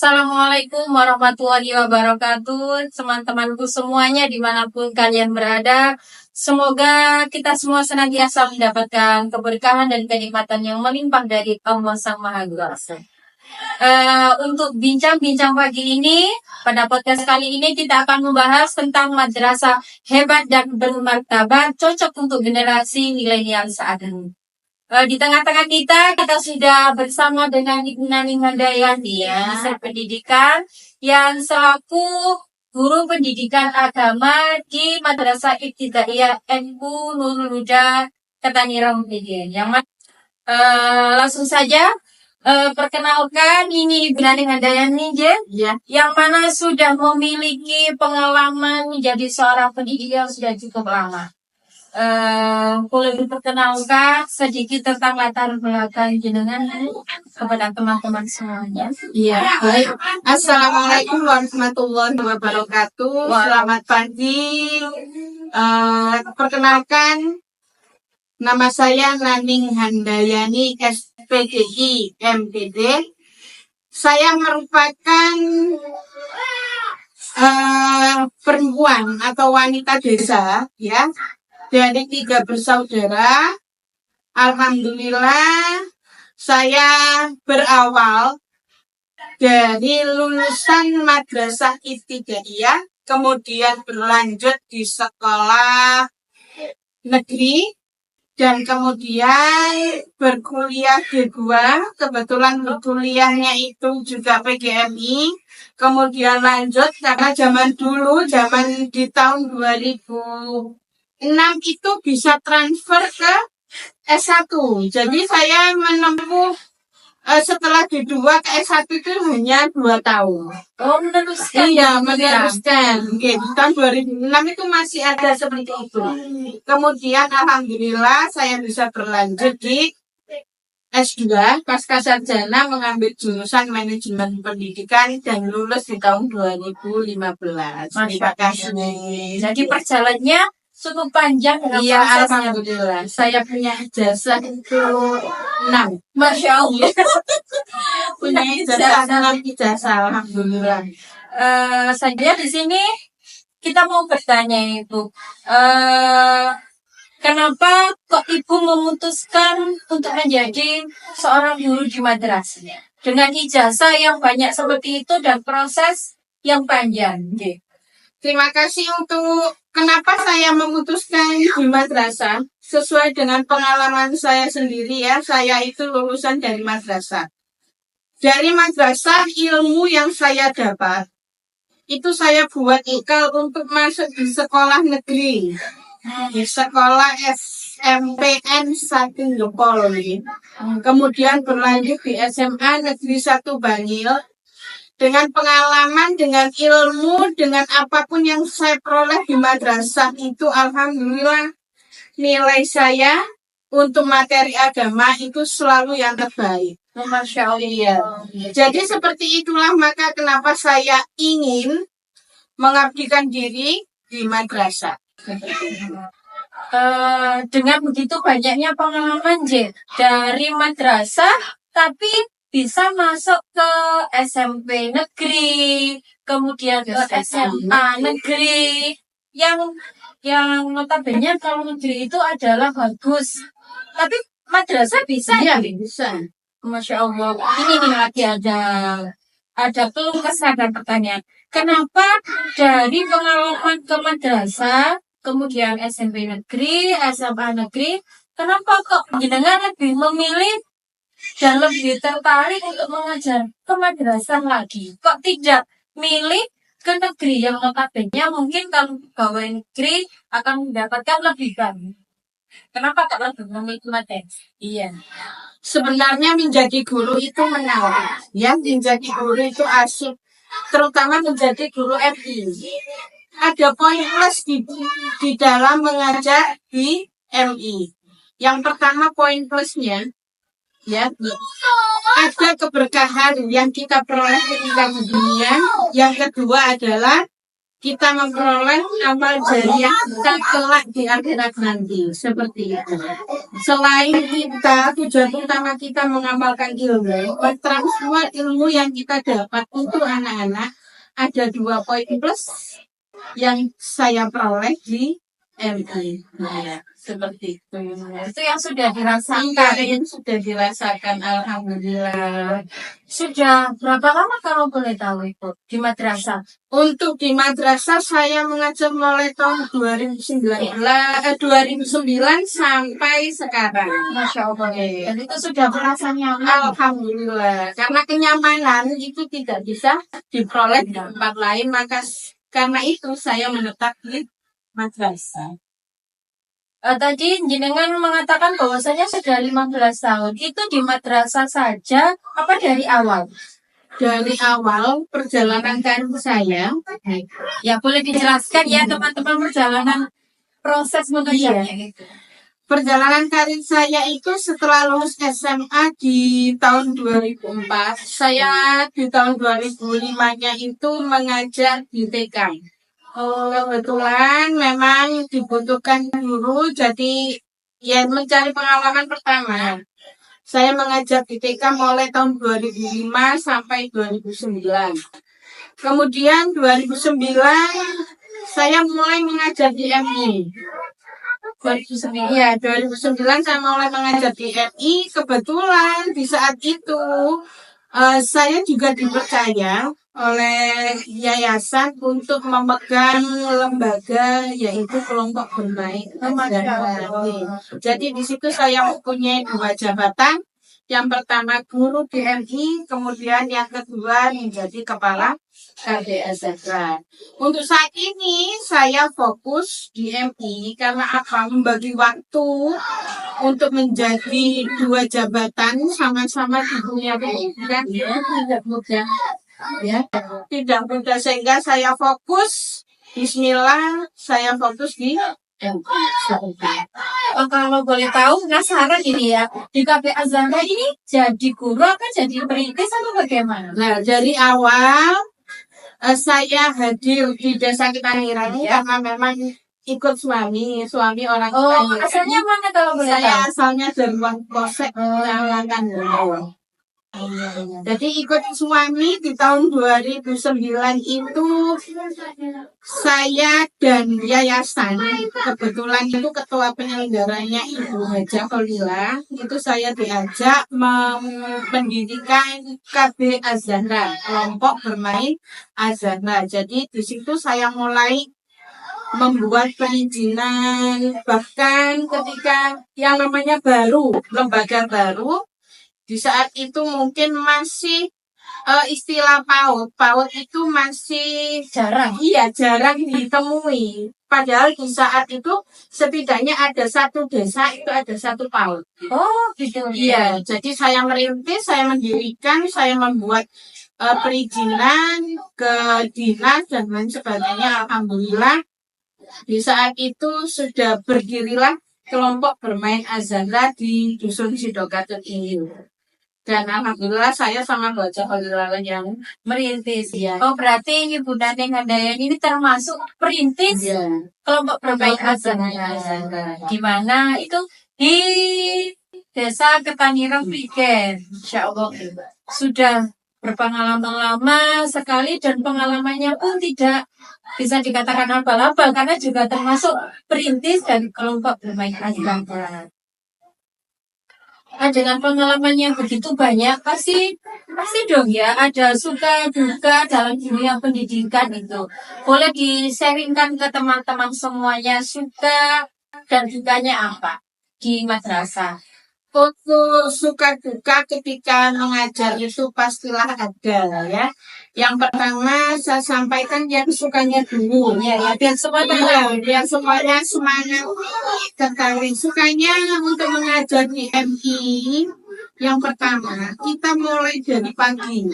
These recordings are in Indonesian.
Assalamualaikum warahmatullahi wabarakatuh, teman-temanku semuanya dimanapun kalian berada. Semoga kita semua senantiasa mendapatkan keberkahan dan kenikmatan yang melimpah dari Allah Sang Maha Kuasa. Untuk bincang-bincang pagi ini, pada podcast kali ini kita akan membahas tentang madrasah hebat dan bermartabat, cocok untuk generasi milenial saat ini. Di tengah-tengah kita sudah bersama dengan Ibu Nani Handayani, Dosen Pendidikan, yang selaku guru pendidikan agama di Madrasah Ibtidaiyah NU Nurul Huda Ketanirang Medan. Langsung saja perkenalkan, ini Ibu Nani Handayani, yang mana sudah memiliki pengalaman menjadi seorang pendidik yang sudah cukup lama. Boleh diperkenalkan sedikit tentang latar belakang jenengan kepada teman-teman semuanya. Iya, baik. Assalamualaikum warahmatullahi wabarakatuh. Selamat pagi. Perkenalkan, nama saya Naning Handayani, SPDI MPD. Saya merupakan perempuan atau wanita desa, ya, dari 3 bersaudara. Alhamdulillah, saya berawal dari lulusan Madrasah Ibtidaiyah, kemudian berlanjut di sekolah negeri, dan kemudian berkuliah di Gua. Kebetulan kuliahnya itu juga PGMI. Kemudian lanjut karena zaman di tahun 2006 itu bisa transfer ke S1. Jadi saya menempuh setelah D2 ke S1 itu hanya 2 tahun. Oh, meneruskan. Iya, meneruskan. Oke, tahun 2006 itu masih ada seperti itu. Kemudian alhamdulillah saya bisa berlanjut di S2 pasca sarjana mengambil jurusan manajemen pendidikan dan lulus di tahun 2015. Terima kasih. Jadi perjalanannya cukup panjang. Iya, alhamdulillah. Saya punya ijazah itu 6. Masya Allah. Punya ijazah 6 ijazah, alhamdulillah. Saya di sini kita mau bertanya itu, kenapa kok Ibu memutuskan untuk menjadi seorang guru di madrasah dengan ijazah yang banyak seperti itu dan proses yang panjang? Terima kasih untuk kenapa saya memutuskan di madrasah. Sesuai dengan pengalaman saya sendiri, ya, saya itu lulusan dari madrasah. Dari madrasah, ilmu yang saya dapat itu saya buat bekal untuk masuk di sekolah negeri, di sekolah SMPN 1 Jepol. Kemudian berlanjut di SMA Negeri 1 Bangil. Dengan pengalaman, dengan ilmu, dengan apapun yang saya peroleh di madrasah itu, alhamdulillah nilai saya untuk materi agama itu selalu yang terbaik. Masya Allah. Iya. Jadi seperti itulah maka kenapa saya ingin mengabdikan diri di madrasah. Dengan begitu banyaknya pengalaman dari madrasah, tapi bisa masuk ke SMP negeri, kemudian ke SMA negeri, yang notabene kalau negeri itu adalah bagus, tapi madrasah bisa ya? Bisa. Masya Allah. Ini nih lagi ada keluh kesah dan pertanyaan. Kenapa dari pengalaman ke madrasah, kemudian SMP negeri, SMA negeri, kenapa kok jenengan lebih memilih dan lebih tertarik untuk mengajar ke madrasah lagi? Kok tidak milih ke negeri yang notabene mungkin kalau pegawai negeri akan mendapatkan lebih banyak? Kenapa kok lebih memilih madrasah? Iya. Sebenarnya menjadi guru itu menarik. Ya, menjadi guru itu asik. Terutama menjadi guru MI. Ada poin plus di dalam mengajar di MI. Yang pertama poin plusnya, ya, ada keberkahan yang kita peroleh ketika di dunia. Yang kedua adalah kita memperoleh amal jariah kita kelak di akhirat nanti. Seperti itu. Selain kita, tujuan utama kita mengamalkan ilmu, semua ilmu yang kita dapat untuk anak-anak, ada 2 poin plus yang saya peroleh di MI. Nah, seperti itu. Itu yang sudah dirasakan. Yang sudah dirasakan, alhamdulillah. Sudah berapa lama kalau boleh tahu Ibu di madrasah? Untuk di madrasah saya mengajar mulai tahun 2009 sampai sekarang. Masya Allah. Dan itu sudah merasa nyaman. Alhamdulillah. Karena kenyamanan itu tidak bisa diperoleh di tempat lain, maka karena itu saya menetap di madrasah. Tadi jenengan mengatakan bahwasanya sudah 15 tahun. Itu di madrasah saja apa dari awal? Dari awal perjalanan karir saya, Ya boleh dijelaskan ya teman-teman perjalanan proses mengajarnya gitu. perjalanan karir saya itu setelah lulus SMA di tahun 2004, saya di tahun 2005-nya itu mengajar di TK. Kebetulan memang dibutuhkan guru, jadi ya mencari pengalaman pertama. Saya mengajar di TK mulai tahun 2005 sampai 2009. Kemudian 2009 saya mulai mengajar di MI. 2009 saya mulai mengajar di MI. Kebetulan di saat itu saya juga dipercaya oleh yayasan untuk memegang lembaga yaitu kelompok bermain. Jadi di situ saya mempunyai 2 jabatan. Yang pertama guru di MI, kemudian yang kedua menjadi kepala KDSSR. Untuk saat ini saya fokus di MI karena apa? Membagi waktu untuk menjadi 2 jabatan sama-sama di dunia pendidikan tidak mudah. Ya, tidak mudah sehingga saya fokus. Bismillah, saya fokus di Kalau boleh tahu, penasaran ini ya, di KP Azhara ini jadi guru apa jadi perintis atau bagaimana? Nah, dari awal saya hadir di desa Ketahiran karena memang ikut suami orang Ketahiran. Asalnya mana kalau boleh tahu? Saya asalnya dari Polsek Lalangan. Jadi ikut suami di tahun 2009 itu saya dan yayasan, kebetulan itu ketua penyelenggaranya Ibu Haja Kolila, itu saya diajak mendirikan KB Azhara, kelompok bermain Azhara. Jadi di situ saya mulai membuat perizinan, bahkan ketika yang namanya baru, lembaga baru, di saat itu mungkin masih istilah PAUD itu masih Jarang. Iya, jarang ditemui. Padahal di saat itu setidaknya ada 1 desa itu ada 1 PAUD. Oh, gitu. Iya, jadi saya merintis, saya mendirikan, saya membuat perizinan ke dinas dan lain sebagainya. Alhamdulillah di saat itu sudah berdirilah kelompok bermain Azhara di Dusun Sidogatut ini. Dan alhamdulillah saya sama Baca Kholilala yang Merintis. ya. Oh, berarti Ibu Neneng Handayani ini termasuk perintis Ya. kelompok bermain Azhara. Di mana itu di Desa Ketaniran Prigen. Insya Allah sudah berpengalaman lama sekali dan pengalamannya pun tidak bisa dikatakan abal-abal karena juga termasuk perintis dan kelompok bermain Azhara. Dengan pengalaman yang begitu banyak pasti dong ya ada suka duka dalam dunia pendidikan itu. Boleh di-sharingkan ke teman-teman semuanya suka dan dukanya apa di madrasah? Untuk suka duka ketika mengajar itu pastilah ada ya. Yang pertama saya sampaikan yang sukanya dulu Ya, biar semua biar semuanya semangat tertarik. Sukanya untuk mengajar di MI. Yang pertama kita mulai dari pagi.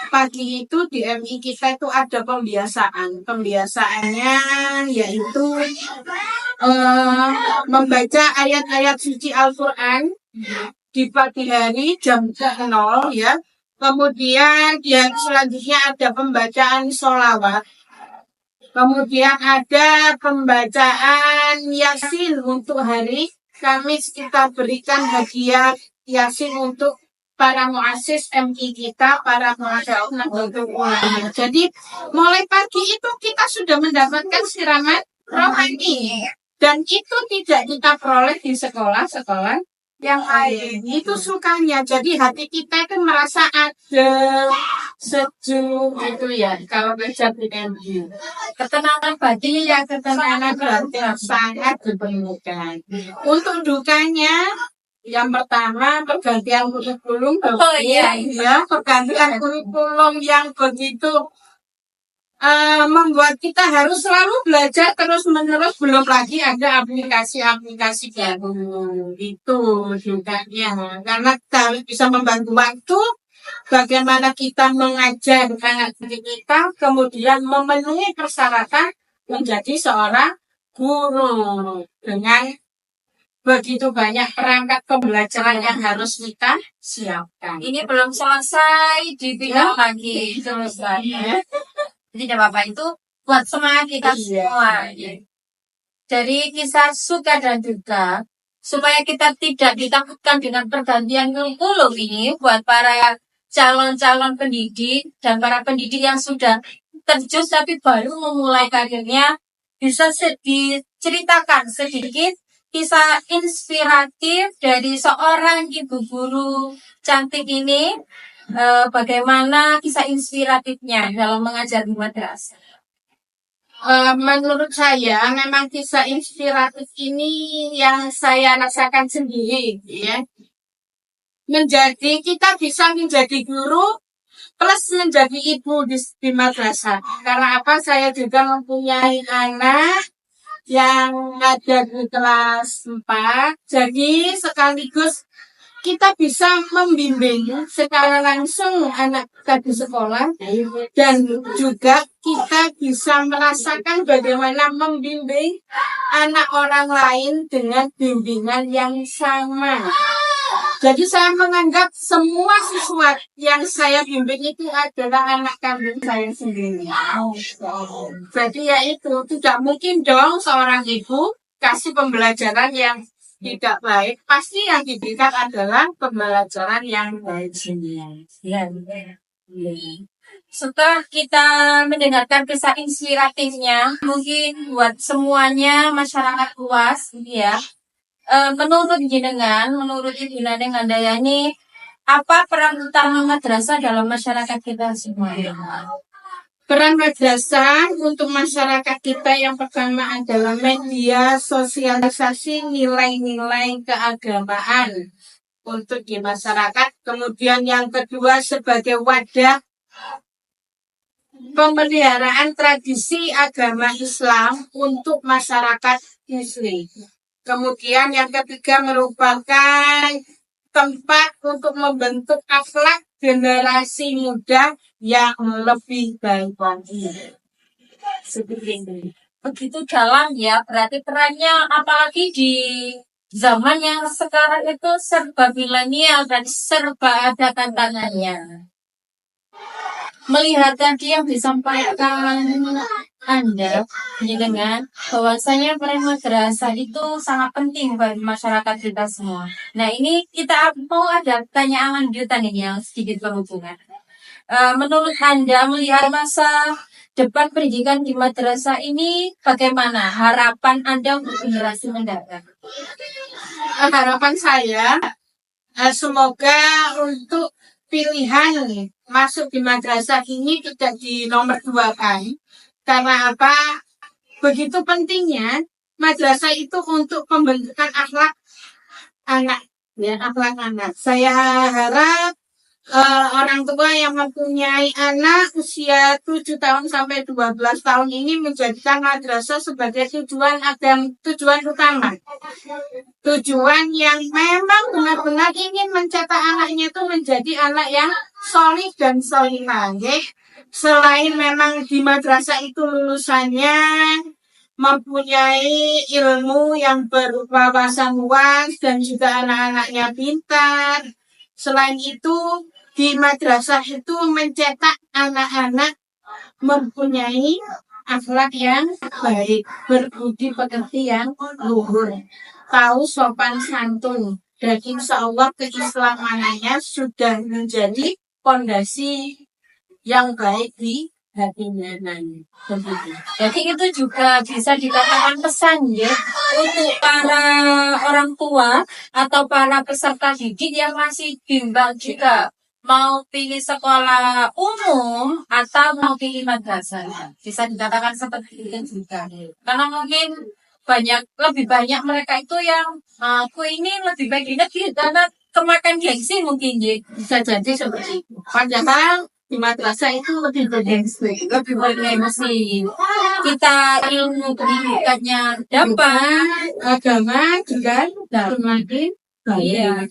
Pagi itu di MI kita itu ada pembiasaan. Pembiasaannya yaitu membaca ayat-ayat suci Al-Quran di pagi hari jam 0 ya. Kemudian yang selanjutnya ada pembacaan sholawat. Kemudian ada pembacaan Yasin untuk hari Kamis, kita berikan hadiah Yasin untuk para muassis MI kita, para muassis Nahdlatul Ulama. Jadi mulai pagi itu kita sudah mendapatkan siraman rohani, dan itu tidak kita peroleh di sekolah-sekolah yang lain. Itu sukanya. Jadi hati kita itu merasa adem, sejuk gitu ya. Kalau belajar di MI, Ketenangan batin yang ketenangan hati sangat diperlukan. Untuk dukanya, yang pertama pergantian kurikulum. Oh iya. Ya, pergantian kurikulum yang begitu membuat kita harus selalu belajar terus-menerus, belum lagi ada aplikasi-aplikasi baru. Itu juga ya, karena kita harus bisa membantu waktu, bagaimana kita mengajar anak didik kita, kemudian memenuhi persyaratan menjadi seorang guru dengan begitu banyak perangkat pembelajaran yang harus kita siapkan. Ini belum selesai, dibilang lagi terus. Jadi tidak apa-apa, itu buat semangat kita semua. Dari kisah suka dan duka, supaya kita tidak ditakutkan dengan pergantian kurikulum ini, buat para calon-calon pendidik dan para pendidik yang sudah terjun tapi baru memulai karirnya, bisa diceritakan sedikit kisah inspiratif dari seorang ibu guru cantik ini. Bagaimana kisah inspiratifnya dalam mengajar di madrasah? Menurut saya memang kisah inspiratif ini yang saya rasakan sendiri ya. Kita bisa menjadi guru plus menjadi ibu di madrasah. Karena apa? Saya juga mempunyai anak yang ada di kelas 4. Jadi sekaligus kita bisa membimbing secara langsung anak kita di sekolah, dan juga kita bisa merasakan bagaimana membimbing anak orang lain dengan bimbingan yang sama. Jadi saya menganggap semua siswa yang saya bimbing itu adalah anak kandung saya sendiri. Jadi ya itu, tidak mungkin dong seorang ibu kasih pembelajaran yang tidak baik, pasti yang diberikan adalah pembelajaran yang baik. Setelah kita mendengarkan kisah inspiratifnya, mungkin buat semuanya masyarakat luas, ya. Menurut jenengan, menurut Ibu Naneng Handayani, apa peran utama madrasah dalam masyarakat kita semua? Peran madrasah untuk masyarakat kita yang pertama adalah media sosialisasi nilai-nilai keagamaan untuk di masyarakat. Kemudian yang kedua sebagai wadah pemeliharaan tradisi agama Islam untuk masyarakat Muslim. Kemudian yang ketiga merupakan tempat untuk membentuk akhlak generasi muda yang lebih baik lagi. Seperti ini. Begitu dalam ya, berarti perannya apalagi di zaman yang sekarang itu serba milenial dan serba ada tantangannya. Melihat tadi yang disampaikan Anda dengan bahwasanya peran madrasah itu sangat penting bagi masyarakat kita semua. Nah, ini kita mau ada pertanyaan lanjutan ini yang sedikit berhubungan. Menurut Anda melihat masa depan pendidikan di madrasah ini bagaimana harapan Anda untuk generasi mendatang? Harapan saya semoga untuk pilihan masuk di madrasah ini tidak di nomor 2 kan. Karena apa? Begitu pentingnya madrasah itu untuk pembentukan akhlak anak, ya, akhlak anak. Saya harap orang tua yang mempunyai anak usia 7 tahun sampai 12 tahun ini menjadikan madrasah sebagai tujuan utama. Tujuan yang memang benar-benar ingin mencetak anaknya itu menjadi anak yang solih dan solimah. Selain memang di madrasah itu lulusannya mempunyai ilmu yang berwawasan luas dan juga anak-anaknya pintar. Selain itu, di madrasah itu mencetak anak-anak mempunyai akhlak yang baik, berbudi pekerti yang luhur, tahu sopan santun, dan insya Allah keislamannya sudah menjadi pondasi yang baik di hatinya. Jadi itu juga bisa dikatakan pesan ya untuk para orang tua atau para peserta didik yang masih bimbang juga mau pilih sekolah umum atau mau pilih madrasah. Bisa dikatakan seperti itu juga. Karena mungkin lebih banyak mereka itu yang aku ini lebih baik di negeri karena kemakan gengsi mungkin ya. Bisa jadi seperti itu. Padahal di madrasah itu lebih bergengsi, Lebih bergengsi. Kita ilmu pendidikannya dapat, agama juga semakin iya.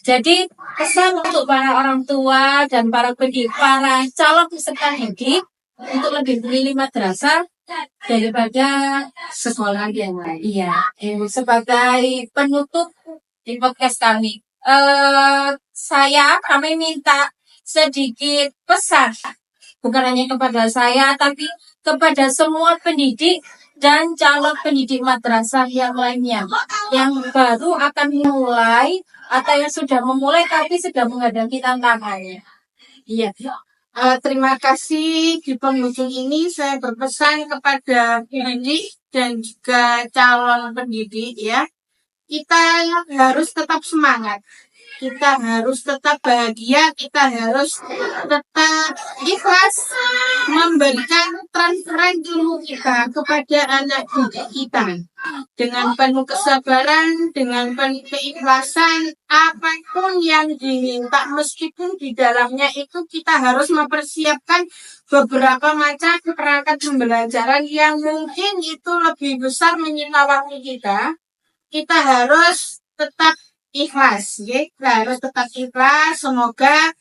Jadi pesan untuk para orang tua dan para para calon peserta didik untuk lebih memilih madrasah daripada sekolah yang lain. Iya. Sebagai penutup di podcast kami, kami minta sedikit pesan, bukan hanya kepada saya, tapi kepada semua pendidik dan calon pendidik madrasah yang lainnya, yang baru akan mulai atau yang sudah memulai tapi sedang menghadapi tantangannya. Iya. Terima kasih di penghujung ini saya berpesan kepada pendidik dan juga calon pendidik ya. Kita harus tetap semangat. Kita harus tetap bahagia, kita harus tetap ikhlas memberikan transferan ilmu kita kepada anak didik kita. Dengan penuh kesabaran, dengan penuh keikhlasan, apapun yang diminta, meskipun di dalamnya itu kita harus mempersiapkan beberapa macam perangkat pembelajaran yang mungkin itu lebih besar menyita waktu kita. Kita harus tetap ikhlas, ya. Kita harus tetap ikhlas. Semoga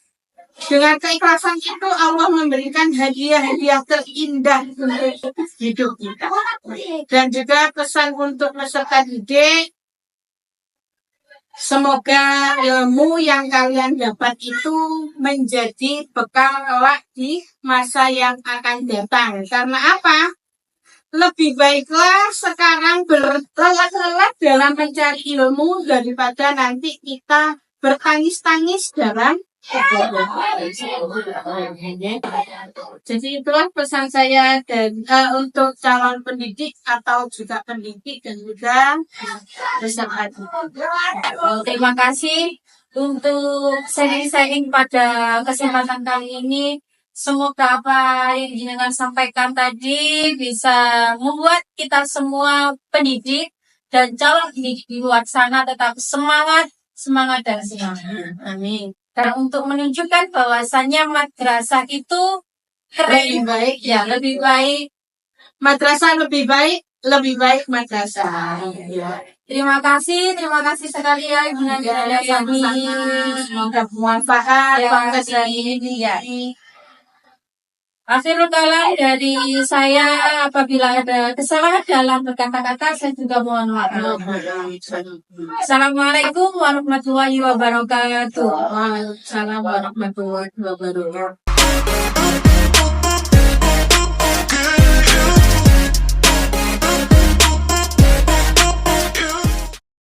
dengan keikhlasan itu Allah memberikan hadiah-hadiah terindah untuk hidup kita. Dan juga pesan untuk peserta didik, semoga ilmu yang kalian dapat itu menjadi bekal kelak di masa yang akan datang. Karena apa? Lebih baiklah sekarang berlelah-lelah dalam mencari ilmu daripada nanti kita bertangis-tangis dalam Jadi itulah pesan saya dan untuk calon pendidik atau juga pendidik dan juga peserta. Terima kasih untuk sharing-sharing pada kesempatan kali ini. Semoga apa yang jenengan sampaikan tadi bisa membuat kita semua pendidik dan calon pendidik di luar sana tetap semangat dan semangat. Amin. Dan untuk menunjukkan bahwasannya madrasah itu Lebih baik, ya, lebih baik. Madrasah lebih baik madrasah. Ya. Terima kasih sekali ya Ibu Nadia kami. Semoga bermanfaat Ya, ini ya. Akhirul kalam dari saya, apabila ada kesalahan dalam berkata-kata, saya juga mohon maaf. Assalamualaikum warahmatullahi wabarakatuh. Waalaikumsalam warahmatullahi wabarakatuh.